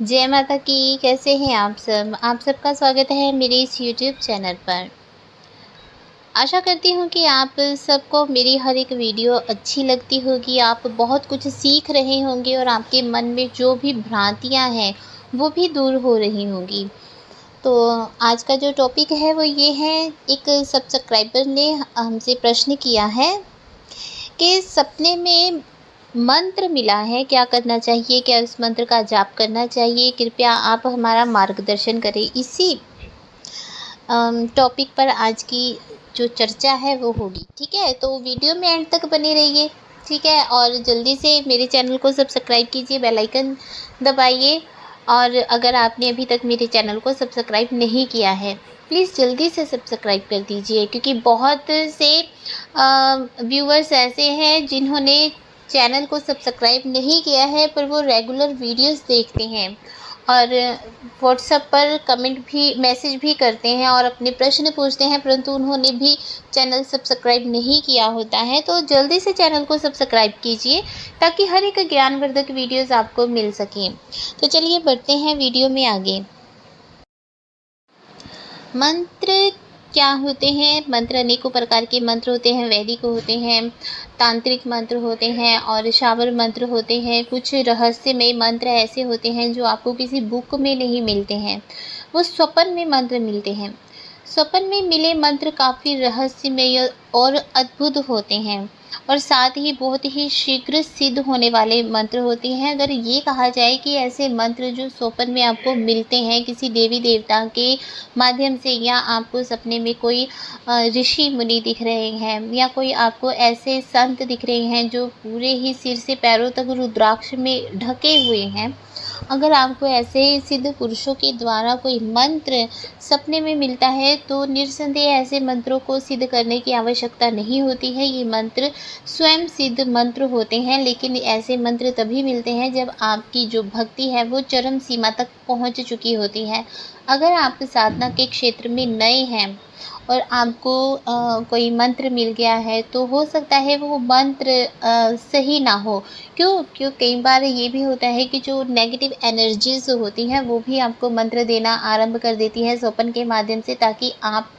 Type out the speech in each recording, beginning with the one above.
जय माता की। कैसे हैं आप सब? आप सबका स्वागत है मेरे इस यूट्यूब चैनल पर। आशा करती हूँ कि आप सबको मेरी हर एक वीडियो अच्छी लगती होगी, आप बहुत कुछ सीख रहे होंगे और आपके मन में जो भी भ्रांतियाँ हैं वो भी दूर हो रही होंगी। तो आज का जो टॉपिक है वो ये है, एक सब्सक्राइबर ने हमसे प्रश्न किया है कि सपने में मंत्र मिला है, क्या करना चाहिए? क्या उस मंत्र का जाप करना चाहिए? कृपया आप हमारा मार्गदर्शन करें। इसी टॉपिक पर आज की जो चर्चा है वो होगी। ठीक है, तो वीडियो में एंड तक बने रहिए। ठीक है, और जल्दी से मेरे चैनल को सब्सक्राइब कीजिए, बेल आइकन दबाइए। और अगर आपने अभी तक मेरे चैनल को सब्सक्राइब नहीं किया है, प्लीज़ जल्दी से सब्सक्राइब कर दीजिए, क्योंकि बहुत से व्यूअर्स ऐसे हैं जिन्होंने चैनल को सब्सक्राइब नहीं किया है, पर वो रेगुलर वीडियोस देखते हैं और व्हाट्सएप पर कमेंट भी, मैसेज भी करते हैं और अपने प्रश्न पूछते हैं, परंतु उन्होंने भी चैनल सब्सक्राइब नहीं किया होता है। तो जल्दी से चैनल को सब्सक्राइब कीजिए ताकि हर एक ज्ञानवर्धक वीडियोस आपको मिल सकें। तो चलिए बढ़ते हैं वीडियो में आगे। मंत्र क्या होते हैं? मंत्र अनेकों प्रकार के मंत्र होते हैं। वैदिक होते हैं, तांत्रिक मंत्र होते हैं और शावर मंत्र होते हैं। कुछ रहस्यमय मंत्र ऐसे होते हैं जो आपको किसी बुक में नहीं मिलते हैं, वो स्वप्न में मंत्र मिलते हैं। स्वप्न में मिले मंत्र काफ़ी रहस्यमय और अद्भुत होते हैं और साथ ही बहुत ही शीघ्र सिद्ध होने वाले मंत्र होते हैं। अगर ये कहा जाए कि ऐसे मंत्र जो स्वप्न में आपको मिलते हैं किसी देवी देवता के माध्यम से, या आपको सपने में कोई ऋषि मुनि दिख रहे हैं, या कोई आपको ऐसे संत दिख रहे हैं जो पूरे ही सिर से पैरों तक रुद्राक्ष में ढके हुए हैं, अगर आपको ऐसे सिद्ध पुरुषों के द्वारा कोई मंत्र सपने में मिलता है तो निस्संदेह ऐसे मंत्रों को सिद्ध करने की आवश्यकता नहीं होती है। ये मंत्र स्वयं सिद्ध मंत्र होते हैं, लेकिन ऐसे मंत्र तभी मिलते हैं जब आपकी जो भक्ति है वो चरम सीमा तक पहुंच चुकी होती है। अगर आप साधना के क्षेत्र में नए हैं और आपको कोई मंत्र मिल गया है, तो हो सकता है वो मंत्र सही ना हो। क्यों कई बार ये भी होता है कि जो नेगेटिव एनर्जीज होती हैं वो भी आपको मंत्र देना आरंभ कर देती है स्वप्न के माध्यम से, ताकि आप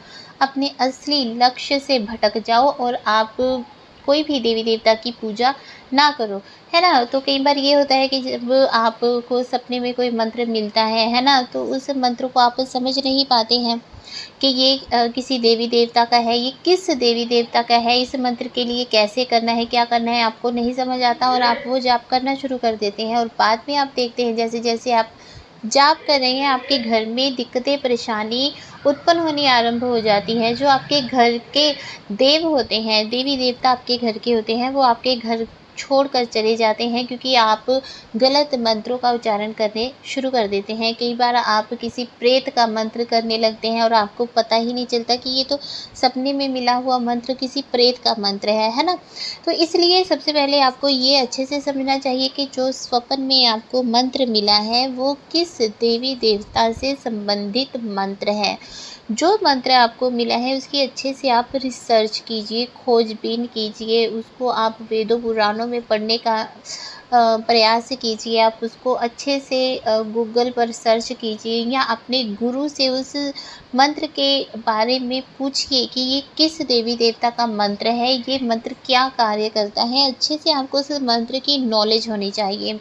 अपने असली लक्ष्य से भटक जाओ और आप कोई भी देवी देवता की पूजा ना करो, है ना। तो कई बार ये होता है कि जब आपको सपने में कोई मंत्र मिलता है ना, तो उस मंत्र को आप समझ नहीं पाते हैं कि ये किसी देवी देवता का है, ये किस देवी देवता का है, इस मंत्र के लिए कैसे करना है, क्या करना है, आपको नहीं समझ आता और आप वो जाप करना शुरू कर देते हैं। और बाद में आप देखते हैं जैसे जैसे आप जाप कर रहे हैं, आपके घर में दिक्कतें, परेशानी उत्पन्न होनी आरंभ हो जाती है। जो आपके घर के देव होते हैं, देवी देवता आपके घर के होते हैं, वो आपके घर छोड़कर चले जाते हैं, क्योंकि आप गलत मंत्रों का उच्चारण करने शुरू कर देते हैं। कई बार आप किसी प्रेत का मंत्र करने लगते हैं और आपको पता ही नहीं चलता कि ये तो सपने में मिला हुआ मंत्र किसी प्रेत का मंत्र है ना। तो इसलिए सबसे पहले आपको ये अच्छे से समझना चाहिए कि जो स्वप्न में आपको मंत्र मिला है वो किस देवी देवता से संबंधित मंत्र है। जो मंत्र आपको मिला है उसकी अच्छे से आप रिसर्च कीजिए, खोजबीन कीजिए, उसको आप वेदों पुराणों में पढ़ने का प्रयास कीजिए। आप उसको अच्छे से गूगल पर सर्च कीजिए या अपने गुरु से उस मंत्र के बारे में पूछिए कि ये किस देवी देवता का मंत्र है, ये मंत्र क्या कार्य करता है। अच्छे से आपको उस मंत्र की नॉलेज होनी चाहिए।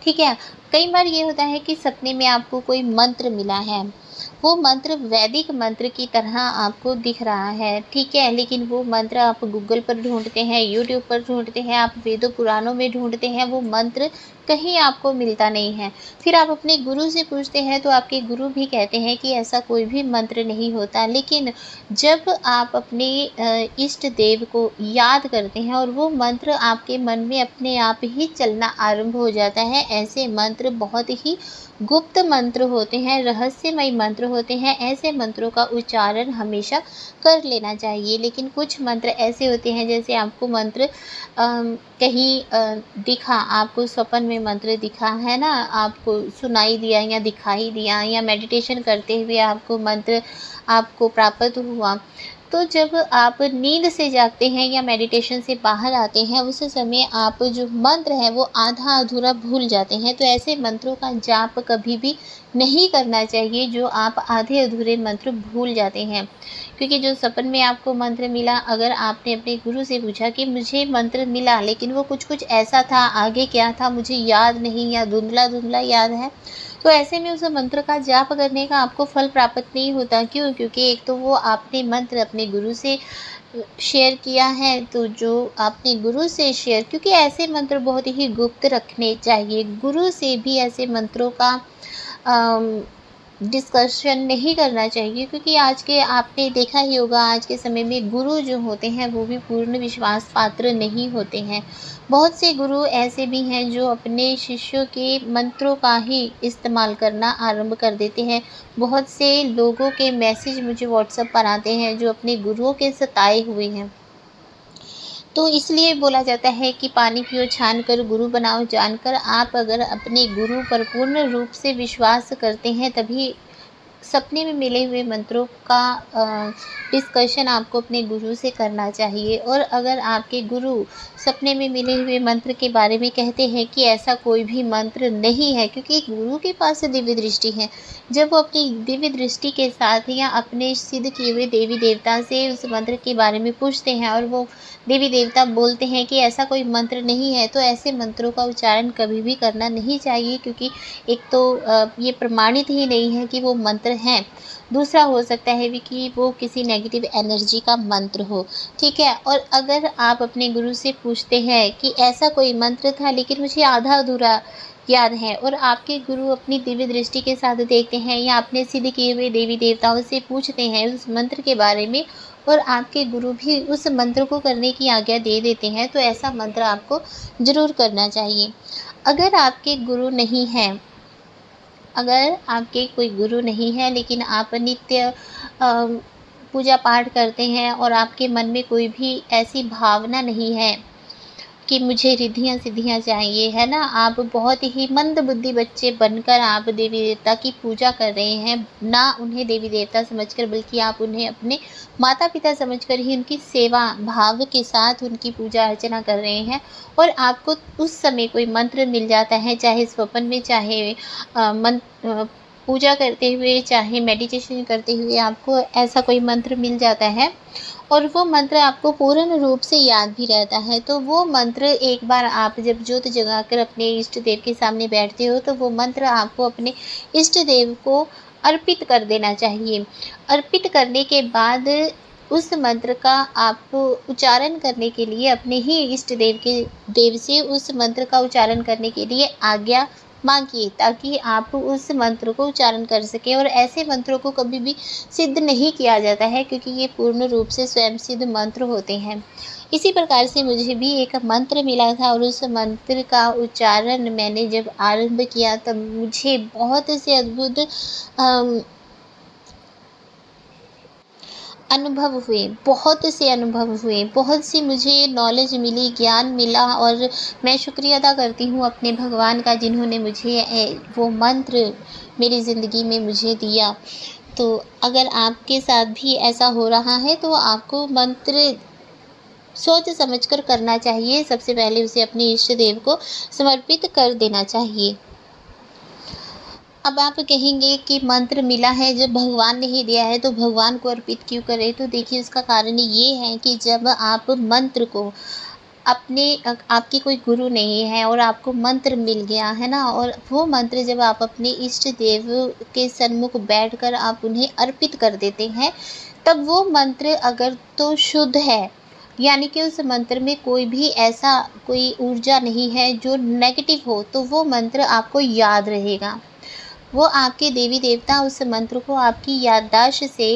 ठीक है, कई बार ये होता है कि सपने में आपको कोई मंत्र मिला है, वो मंत्र वैदिक मंत्र की तरह आपको दिख रहा है, ठीक है, लेकिन वो मंत्र आप गूगल पर ढूंढते हैं, यूट्यूब पर ढूंढते हैं, आप वेदों पुराणों में ढूंढते हैं, वो मंत्र कहीं आपको मिलता नहीं है। फिर आप अपने गुरु से पूछते हैं तो आपके गुरु भी कहते हैं कि ऐसा कोई भी मंत्र नहीं होता। लेकिन जब आप अपने इष्ट देव को याद करते हैं और वो मंत्र आपके मन में अपने आप ही चलना आरंभ हो जाता है, ऐसे मंत्र बहुत ही गुप्त मंत्र होते हैं, रहस्यमय मंत्र होते हैं। ऐसे मंत्रों का उच्चारण हमेशा कर लेना चाहिए। लेकिन कुछ मंत्र ऐसे होते हैं, जैसे आपको मंत्र कहीं दिखा, आपको स्वप्न में मंत्र दिखा, है ना, आपको सुनाई दिया या दिखाई दिया, या मेडिटेशन करते हुए आपको मंत्र आपको प्राप्त हुआ, तो जब आप नींद से जागते हैं या मेडिटेशन से बाहर आते हैं, उस समय आप जो मंत्र है वो आधा अधूरा भूल जाते हैं। तो ऐसे मंत्रों का जाप कभी भी नहीं करना चाहिए जो आप आधे अधूरे मंत्र भूल जाते हैं। क्योंकि जो सपन में आपको मंत्र मिला, अगर आपने अपने गुरु से पूछा कि मुझे मंत्र मिला लेकिन वो कुछ ऐसा था, आगे क्या था मुझे याद नहीं या धुंधला-धुंधला याद है, तो ऐसे में उस मंत्र का जाप करने का आपको फल प्राप्त नहीं होता। क्यों? क्योंकि एक तो वो आपने मंत्र अपने गुरु से शेयर किया है, तो जो आपने गुरु से शेयर, क्योंकि ऐसे मंत्र बहुत ही गुप्त रखने चाहिए। गुरु से भी ऐसे मंत्रों का डिस्कशन नहीं करना चाहिए, क्योंकि आज के आपने देखा ही होगा, आज के समय में गुरु जो होते हैं वो भी पूर्ण विश्वास पात्र नहीं होते हैं। बहुत से गुरु ऐसे भी हैं जो अपने शिष्यों के मंत्रों का ही इस्तेमाल करना आरंभ कर देते हैं। बहुत से लोगों के मैसेज मुझे व्हाट्सएप पर आते हैं जो अपने गुरुओं के सताए हुए हैं। तो इसलिए बोला जाता है कि पानी पियो छान कर गुरु बनाओ जानकर। आप अगर अपने गुरु पर पूर्ण रूप से विश्वास करते हैं, तभी सपने में मिले हुए मंत्रों का डिस्कशन आपको अपने गुरु से करना चाहिए। और अगर आपके गुरु सपने में मिले हुए मंत्र के बारे में कहते हैं कि ऐसा कोई भी मंत्र नहीं है, क्योंकि गुरु के पास दिव्य दृष्टि है, जब वो अपनी दिव्य दृष्टि के साथ या अपने सिद्ध किए हुए देवी देवता से उस मंत्र के बारे में पूछते हैं और वो देवी देवता बोलते हैं कि ऐसा कोई मंत्र नहीं है, तो ऐसे मंत्रों का उच्चारण कभी भी करना नहीं चाहिए। क्योंकि एक तो ये प्रमाणित ही नहीं है कि वो मंत्र हैं, दूसरा हो सकता है भी कि वो किसी नेगेटिव एनर्जी का मंत्र हो, ठीक है। और अगर आप अपने गुरु से पूछते हैं कि ऐसा कोई मंत्र था लेकिन मुझे आधा अधूरा याद है, और आपके गुरु अपनी दिव्य दृष्टि के साथ देखते हैं या अपने सिद्ध किए हुए देवी देवताओं से पूछते हैं उस मंत्र के बारे में, और आपके गुरु भी उस मंत्र को करने की आज्ञा दे देते हैं, तो ऐसा मंत्र आपको ज़रूर करना चाहिए। अगर आपके गुरु नहीं हैं, अगर आपके कोई गुरु नहीं है लेकिन आप नित्य पूजा पाठ करते हैं और आपके मन में कोई भी ऐसी भावना नहीं है कि मुझे रिद्धियाँ सिद्धियाँ चाहिए, है ना, आप बहुत ही मंद बुद्धि बच्चे बनकर आप देवी देवता की पूजा कर रहे हैं, ना उन्हें देवी देवता समझकर बल्कि आप उन्हें अपने माता पिता समझकर ही उनकी सेवा भाव के साथ उनकी पूजा अर्चना कर रहे हैं, और आपको उस समय कोई मंत्र मिल जाता है, चाहे स्वप्न में, चाहे पूजा करते हुए, चाहे मेडिटेशन करते हुए आपको ऐसा कोई मंत्र मिल जाता है और वो मंत्र आपको पूर्ण रूप से याद भी रहता है, तो वो मंत्र एक बार आप जब ज्योत जगाकर अपने इष्ट देव के सामने बैठते हो, तो वो मंत्र आपको अपने इष्ट देव को अर्पित कर देना चाहिए। अर्पित करने के बाद उस मंत्र का आपको उच्चारण करने के लिए अपने ही इष्ट देव से उस मंत्र का उच्चारण करने के लिए आज्ञा मांगिए, ताकि आप उस मंत्र को उच्चारण कर सकें। और ऐसे मंत्रों को कभी भी सिद्ध नहीं किया जाता है, क्योंकि ये पूर्ण रूप से स्वयं सिद्ध मंत्र होते हैं। इसी प्रकार से मुझे भी एक मंत्र मिला था, और उस मंत्र का उच्चारण मैंने जब आरंभ किया तब मुझे बहुत से अद्भुत अनुभव हुए, बहुत से अनुभव हुए, बहुत सी मुझे नॉलेज मिली, ज्ञान मिला, और मैं शुक्रिया अदा करती हूँ अपने भगवान का, जिन्होंने मुझे वो मंत्र मेरी ज़िंदगी में मुझे दिया। तो अगर आपके साथ भी ऐसा हो रहा है तो आपको मंत्र सोच समझकर करना चाहिए। सबसे पहले उसे अपने इष्ट देव को समर्पित कर देना चाहिए। अब आप कहेंगे कि मंत्र मिला है, जब भगवान ने ही दिया है तो भगवान को अर्पित क्यों करें? तो देखिए, उसका कारण ये है कि जब आप मंत्र को आपके कोई गुरु नहीं है और आपको मंत्र मिल गया है ना, और वो मंत्र जब आप अपने इष्ट देव के सन्मुख बैठकर आप उन्हें अर्पित कर देते हैं, तब वो मंत्र अगर तो शुद्ध है, यानी कि उस मंत्र में कोई भी ऐसा कोई ऊर्जा नहीं है जो नेगेटिव हो, तो वो मंत्र आपको याद रहेगा। वो आपके देवी देवता उस मंत्र को आपकी याददाश्त से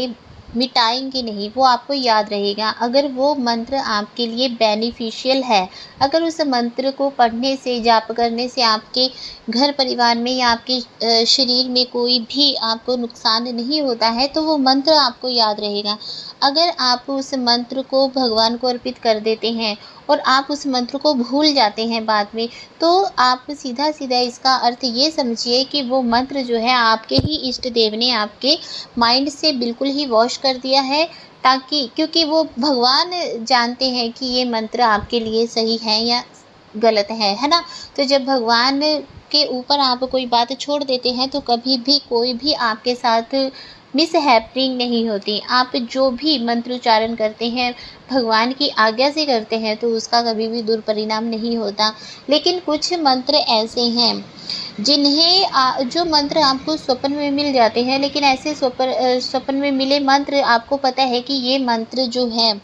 मिटाएंगे नहीं, वो आपको याद रहेगा। अगर वो मंत्र आपके लिए बेनिफिशियल है, अगर उस मंत्र को पढ़ने से, जाप करने से आपके घर परिवार में या आपके शरीर में कोई भी आपको नुकसान नहीं होता है, तो वो मंत्र आपको याद रहेगा। अगर आप उस मंत्र को भगवान को अर्पित कर देते हैं और आप उस मंत्र को भूल जाते हैं बाद में, तो आप सीधा सीधा इसका अर्थ ये समझिए कि वो मंत्र जो है आपके ही इष्ट देव ने आपके माइंड से बिल्कुल ही वॉश कर दिया है, ताकि क्योंकि वो भगवान जानते हैं कि ये मंत्र आपके लिए सही है या गलत है ना? तो जब भगवान के ऊपर आप कोई बात छोड़ देते हैं तो कभी भी कोई भी आपके साथ मिसहैपनिंग नहीं होती। आप जो भी मंत्र उच्चारण करते हैं भगवान की आज्ञा से करते हैं तो उसका कभी भी दुष्परिणाम नहीं होता। लेकिन कुछ मंत्र ऐसे हैं जो मंत्र आपको स्वप्न में मिल जाते हैं, लेकिन ऐसे स्वप्न में मिले मंत्र आपको पता है कि ये मंत्र जो है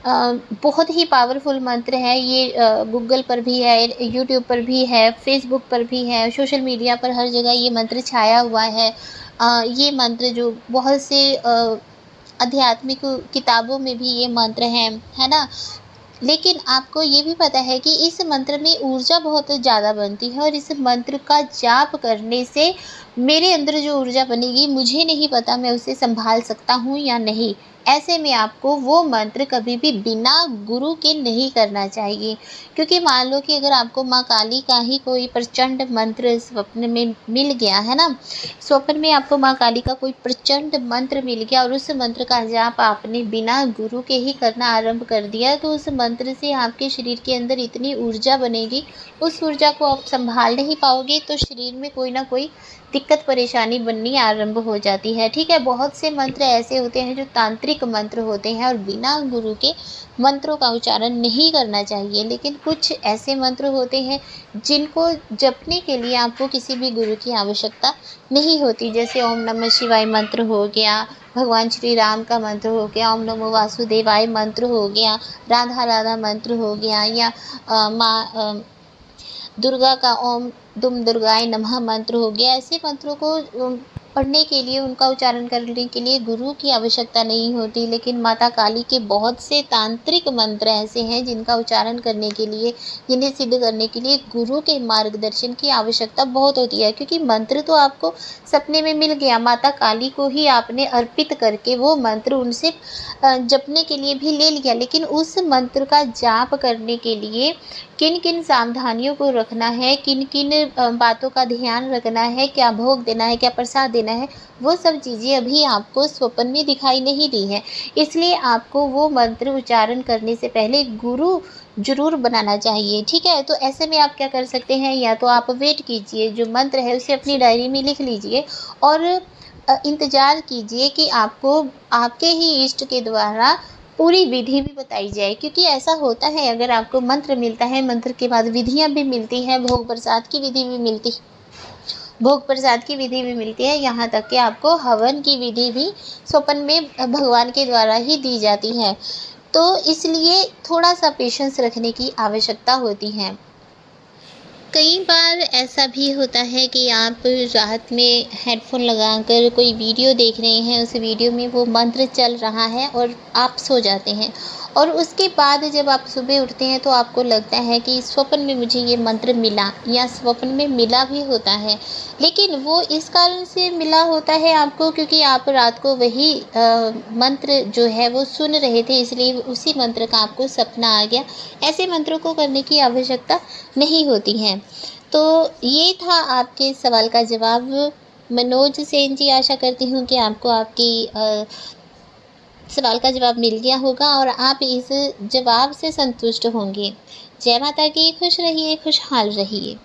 बहुत ही पावरफुल मंत्र है। ये गूगल पर भी है, यूट्यूब पर भी है, फेसबुक पर भी है, सोशल मीडिया पर हर जगह ये मंत्र छाया हुआ है। ये मंत्र जो बहुत से आध्यात्मिक किताबों में भी ये मंत्र हैं, है ना? लेकिन आपको ये भी पता है कि इस मंत्र में ऊर्जा बहुत ज़्यादा बनती है और इस मंत्र का जाप करने से मेरे अंदर जो ऊर्जा बनेगी मुझे नहीं पता मैं उसे संभाल सकता हूँ या नहीं। ऐसे में आपको वो मंत्र कभी भी बिना गुरु के नहीं करना चाहिए, क्योंकि मान लो कि अगर आपको माँ काली का ही कोई प्रचंड मंत्र स्वप्न में मिल गया है ना, स्वप्न में आपको माँ काली का कोई प्रचंड मंत्र मिल गया और उस मंत्र का जाप आपने बिना गुरु के ही करना आरंभ कर दिया, तो उस मंत्र से आपके शरीर के अंदर इतनी ऊर्जा बनेगी, उस ऊर्जा को आप संभाल नहीं पाओगे तो शरीर में कोई ना कोई दिक्कत परेशानी बननी आरंभ हो जाती है। ठीक है, बहुत से मंत्र ऐसे होते हैं जो तांत्रिक मंत्र होते हैं और बिना गुरु के मंत्रों का उच्चारण नहीं करना चाहिए। लेकिन कुछ ऐसे मंत्र होते हैं जिनको जपने के लिए आपको किसी भी गुरु की आवश्यकता नहीं होती, जैसे ओम नमः शिवाय मंत्र हो गया, भगवान श्री राम का मंत्र हो गया, ओम नमो वासुदेवाय मंत्र हो गया, राधा राधा मंत्र हो गया, या माँ दुर्गा का ओम दुम दुर्गाय नमः मंत्र हो गया। ऐसे मंत्रों को पढ़ने के लिए, उनका उच्चारण करने के लिए गुरु की आवश्यकता नहीं होती। लेकिन माता काली के बहुत से तांत्रिक मंत्र ऐसे हैं जिनका उच्चारण करने के लिए, जिन्हें सिद्ध करने के लिए गुरु के मार्गदर्शन की आवश्यकता बहुत होती है, क्योंकि मंत्र तो आपको सपने में मिल गया, माता काली को ही आपने अर्पित करके वो मंत्र उनसे जपने के लिए भी ले लिया। लेकिन उस मंत्र का जाप करने के लिए किन किन सावधानियों को रखना है, किन किन बातों का ध्यान रखना है, क्या भोग देना है, क्या प्रसाद देना है, वो सब चीज़ें अभी आपको स्वप्न में दिखाई नहीं दी है। इसलिए आपको वो मंत्र उच्चारण करने से पहले गुरु जरूर बनाना चाहिए। ठीक है, तो ऐसे में आप क्या कर सकते हैं, या तो आप वेट कीजिए, जो मंत्र है उसे अपनी डायरी में लिख लीजिए और इंतज़ार कीजिए कि आपको आपके ही इष्ट के द्वारा पूरी विधि भी बताई जाए। क्योंकि ऐसा होता है, अगर आपको मंत्र मिलता है, मंत्र के बाद विधियाँ भी मिलती हैं, भोग प्रसाद की विधि भी मिलती है, यहाँ तक कि आपको हवन की विधि भी स्वप्न में भगवान के द्वारा ही दी जाती है। तो इसलिए थोड़ा सा पेशेंस रखने की आवश्यकता होती है। कई बार ऐसा भी होता है कि आप रात में हेडफोन लगाकर कोई वीडियो देख रहे हैं, उस वीडियो में वो मंत्र चल रहा है और आप सो जाते हैं, और उसके बाद जब आप सुबह उठते हैं तो आपको लगता है कि स्वप्न में मुझे ये मंत्र मिला, या स्वप्न में मिला भी होता है। लेकिन वो इस कारण से मिला होता है आपको क्योंकि आप रात को वही मंत्र जो है वो सुन रहे थे, इसलिए उसी मंत्र का आपको सपना आ गया। ऐसे मंत्रों को करने की आवश्यकता नहीं होती है। तो ये था आपके सवाल का जवाब। मनोज सेन जी, आशा करती हूँ कि आपको आपकी सवाल का जवाब मिल गया होगा और आप इस जवाब से संतुष्ट होंगे। जय माता की, खुश रहिए, खुशहाल रहिए।